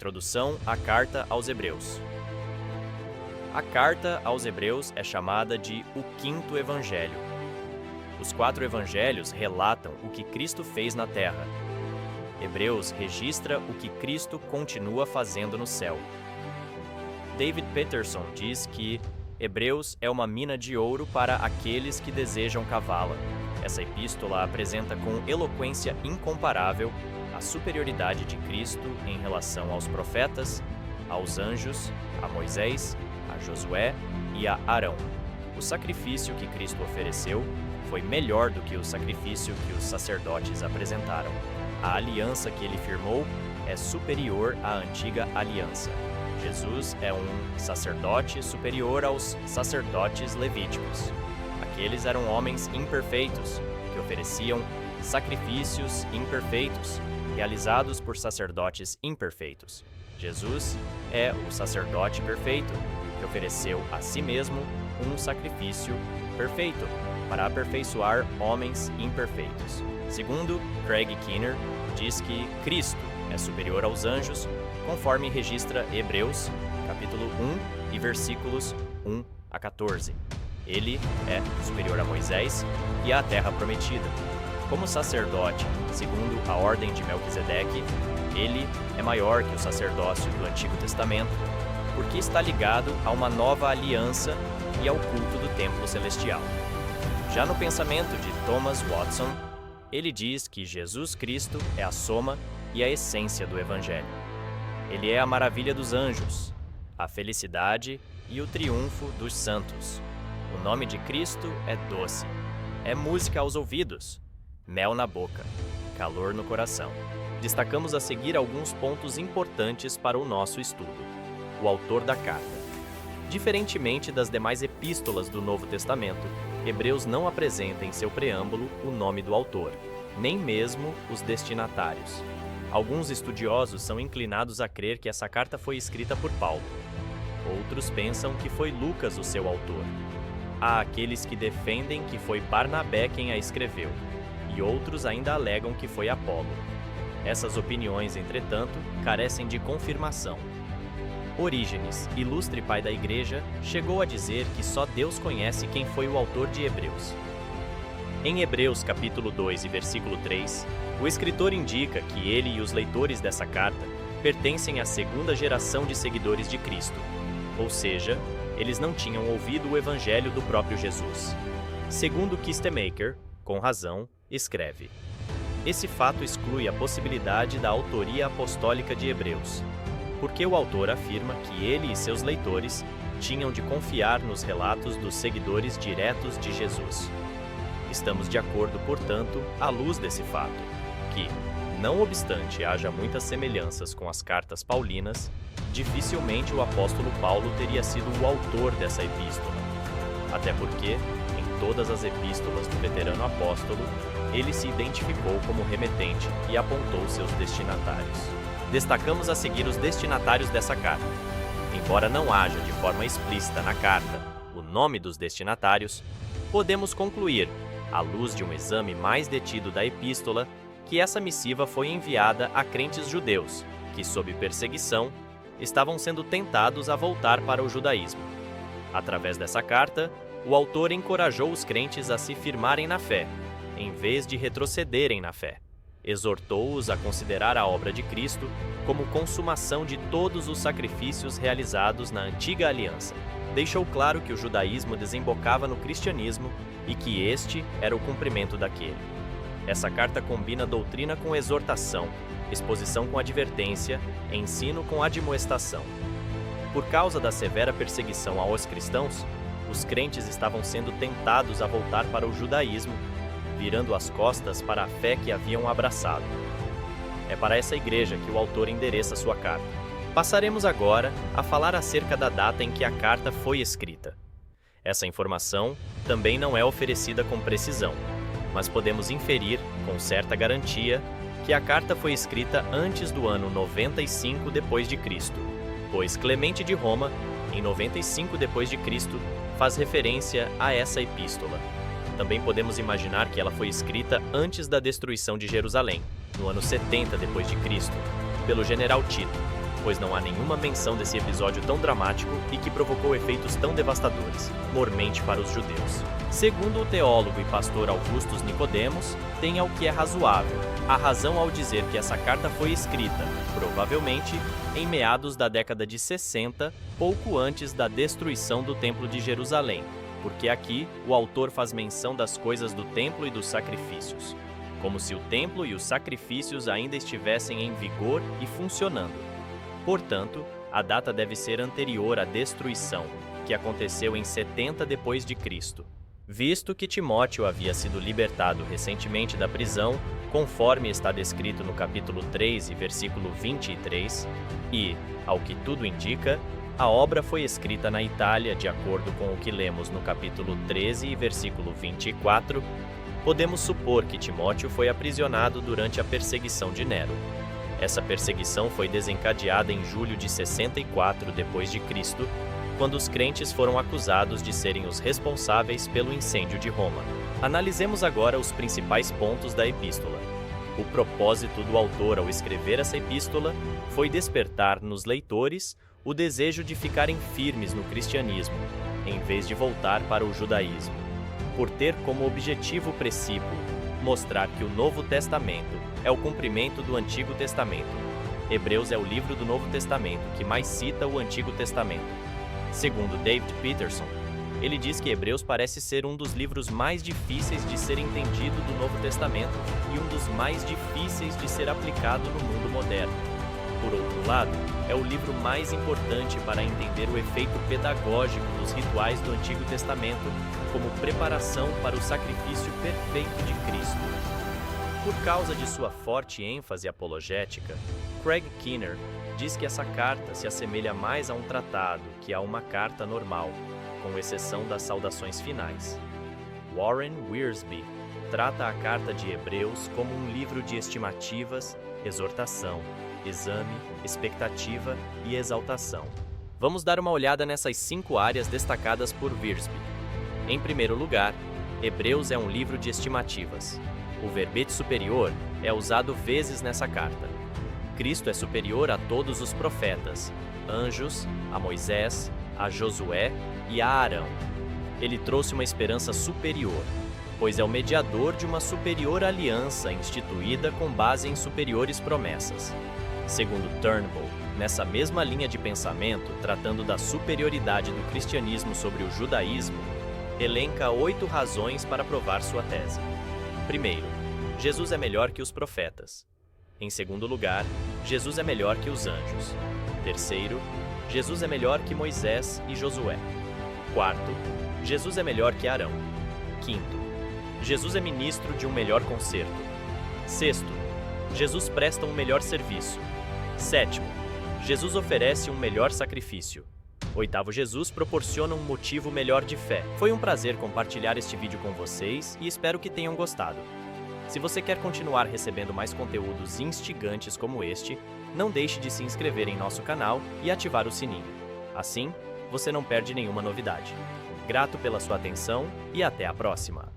Introdução à Carta aos Hebreus. A Carta aos Hebreus é chamada de o Quinto Evangelho. Os 4 evangelhos relatam o que Cristo fez na terra. Hebreus registra o que Cristo continua fazendo no céu. David Peterson diz que Hebreus é uma mina de ouro para aqueles que desejam cavá-la. Essa epístola apresenta com eloquência incomparável a superioridade de Cristo em relação aos profetas, aos anjos, a Moisés, a Josué e a Arão. O sacrifício que Cristo ofereceu foi melhor do que o sacrifício que os sacerdotes apresentaram. A aliança que ele firmou é superior à antiga aliança. Jesus é um sacerdote superior aos sacerdotes levíticos. Aqueles eram homens imperfeitos, que ofereciam sacrifícios imperfeitos, realizados por sacerdotes imperfeitos. Jesus é o sacerdote perfeito, que ofereceu a si mesmo um sacrifício perfeito, para aperfeiçoar homens imperfeitos. Segundo Craig Keener, diz que Cristo é superior aos anjos, conforme registra Hebreus, capítulo 1 e versículos 1 a 14. Ele é superior a Moisés e à terra prometida. Como sacerdote, segundo a ordem de Melquisedeque, ele é maior que o sacerdócio do Antigo Testamento, porque está ligado a uma nova aliança e ao culto do templo celestial. Já no pensamento de Thomas Watson, ele diz que Jesus Cristo é a soma e a essência do Evangelho. Ele é a maravilha dos anjos, a felicidade e o triunfo dos santos. O nome de Cristo é doce, é música aos ouvidos, mel na boca, calor no coração. Destacamos a seguir alguns pontos importantes para o nosso estudo. O autor da carta. Diferentemente das demais epístolas do Novo Testamento, Hebreus não apresenta em seu preâmbulo o nome do autor, nem mesmo os destinatários. Alguns estudiosos são inclinados a crer que essa carta foi escrita por Paulo. Outros pensam que foi Lucas o seu autor. Há aqueles que defendem que foi Barnabé quem a escreveu, e outros ainda alegam que foi Apolo. Essas opiniões, entretanto, carecem de confirmação. Orígenes, ilustre pai da Igreja, chegou a dizer que só Deus conhece quem foi o autor de Hebreus. Em Hebreus capítulo 2 e versículo 3, o escritor indica que ele e os leitores dessa carta pertencem à segunda geração de seguidores de Cristo, ou seja, eles não tinham ouvido o evangelho do próprio Jesus. Segundo Kistemaker, com razão, escreve: esse fato exclui a possibilidade da autoria apostólica de Hebreus, porque o autor afirma que ele e seus leitores tinham de confiar nos relatos dos seguidores diretos de Jesus. Estamos de acordo, portanto, à luz desse fato, que, não obstante haja muitas semelhanças com as cartas paulinas, dificilmente o apóstolo Paulo teria sido o autor dessa epístola. Até porque, em todas as epístolas do veterano apóstolo, ele se identificou como remetente e apontou seus destinatários. Destacamos a seguir os destinatários dessa carta. Embora não haja de forma explícita na carta o nome dos destinatários, podemos concluir, à luz de um exame mais detido da epístola, que essa missiva foi enviada a crentes judeus, que, sob perseguição, estavam sendo tentados a voltar para o judaísmo. Através dessa carta, o autor encorajou os crentes a se firmarem na fé, em vez de retrocederem na fé. Exortou-os a considerar a obra de Cristo como consumação de todos os sacrifícios realizados na antiga aliança. Deixou claro que o judaísmo desembocava no cristianismo e que este era o cumprimento daquele. Essa carta combina doutrina com exortação, exposição com advertência, ensino com admoestação. Por causa da severa perseguição aos cristãos, os crentes estavam sendo tentados a voltar para o judaísmo, virando as costas para a fé que haviam abraçado. É para essa igreja que o autor endereça sua carta. Passaremos agora a falar acerca da data em que a carta foi escrita. Essa informação também não é oferecida com precisão, mas podemos inferir, com certa garantia, que a carta foi escrita antes do ano 95 d.C., pois Clemente de Roma, em 95 d.C., faz referência a essa epístola. Também podemos imaginar que ela foi escrita antes da destruição de Jerusalém, no ano 70 d.C., pelo general Tito, pois não há nenhuma menção desse episódio tão dramático e que provocou efeitos tão devastadores, mormente para os judeus. Segundo o teólogo e pastor Augustus Nicodemos, tem ao que é razoável a razão ao dizer que essa carta foi escrita, provavelmente, em meados da década de 60, pouco antes da destruição do Templo de Jerusalém, porque aqui o autor faz menção das coisas do templo e dos sacrifícios, como se o templo e os sacrifícios ainda estivessem em vigor e funcionando. Portanto, a data deve ser anterior à destruição, que aconteceu em 70 depois de Cristo. Visto que Timóteo havia sido libertado recentemente da prisão, conforme está descrito no capítulo 3 e versículo 23, e, ao que tudo indica, a obra foi escrita na Itália, de acordo com o que lemos no capítulo 13 e versículo 24, podemos supor que Timóteo foi aprisionado durante a perseguição de Nero. Essa perseguição foi desencadeada em julho de 64 d.C., quando os crentes foram acusados de serem os responsáveis pelo incêndio de Roma. Analisemos agora os principais pontos da epístola. O propósito do autor ao escrever essa epístola foi despertar nos leitores o desejo de ficarem firmes no cristianismo, em vez de voltar para o judaísmo, por ter como objetivo precípuo mostrar que o Novo Testamento é o cumprimento do Antigo Testamento. Hebreus é o livro do Novo Testamento que mais cita o Antigo Testamento. Segundo David Peterson, ele diz que Hebreus parece ser um dos livros mais difíceis de ser entendido do Novo Testamento e um dos mais difíceis de ser aplicado no mundo moderno. Por outro lado, é o livro mais importante para entender o efeito pedagógico dos rituais do Antigo Testamento como preparação para o sacrifício perfeito de Cristo. Por causa de sua forte ênfase apologética, Craig Keener diz que essa carta se assemelha mais a um tratado que a uma carta normal, com exceção das saudações finais. Warren Wiersbe trata a carta de Hebreus como um livro de estimativas, exortação, exame, expectativa e exaltação. Vamos dar uma olhada nessas 5 áreas destacadas por Wiersbe. Em primeiro lugar, Hebreus é um livro de estimativas. O verbete superior é usado vezes nessa carta. Cristo é superior a todos os profetas, anjos, a Moisés, a Josué e a Arão. Ele trouxe uma esperança superior, pois é o mediador de uma superior aliança instituída com base em superiores promessas. Segundo Turnbull, nessa mesma linha de pensamento, tratando da superioridade do cristianismo sobre o judaísmo, elenca 8 razões para provar sua tese. Primeiro, Jesus é melhor que os profetas. Em segundo lugar, Jesus é melhor que os anjos. Terceiro, Jesus é melhor que Moisés e Josué. Quarto, Jesus é melhor que Arão. Quinto, Jesus é ministro de um melhor concerto. Sexto, Jesus presta um melhor serviço. Sétimo, Jesus oferece um melhor sacrifício. Oitavo, Jesus proporciona um motivo melhor de fé. Foi um prazer compartilhar este vídeo com vocês e espero que tenham gostado. Se você quer continuar recebendo mais conteúdos instigantes como este, não deixe de se inscrever em nosso canal e ativar o sininho. Assim, você não perde nenhuma novidade. Grato pela sua atenção e até a próxima!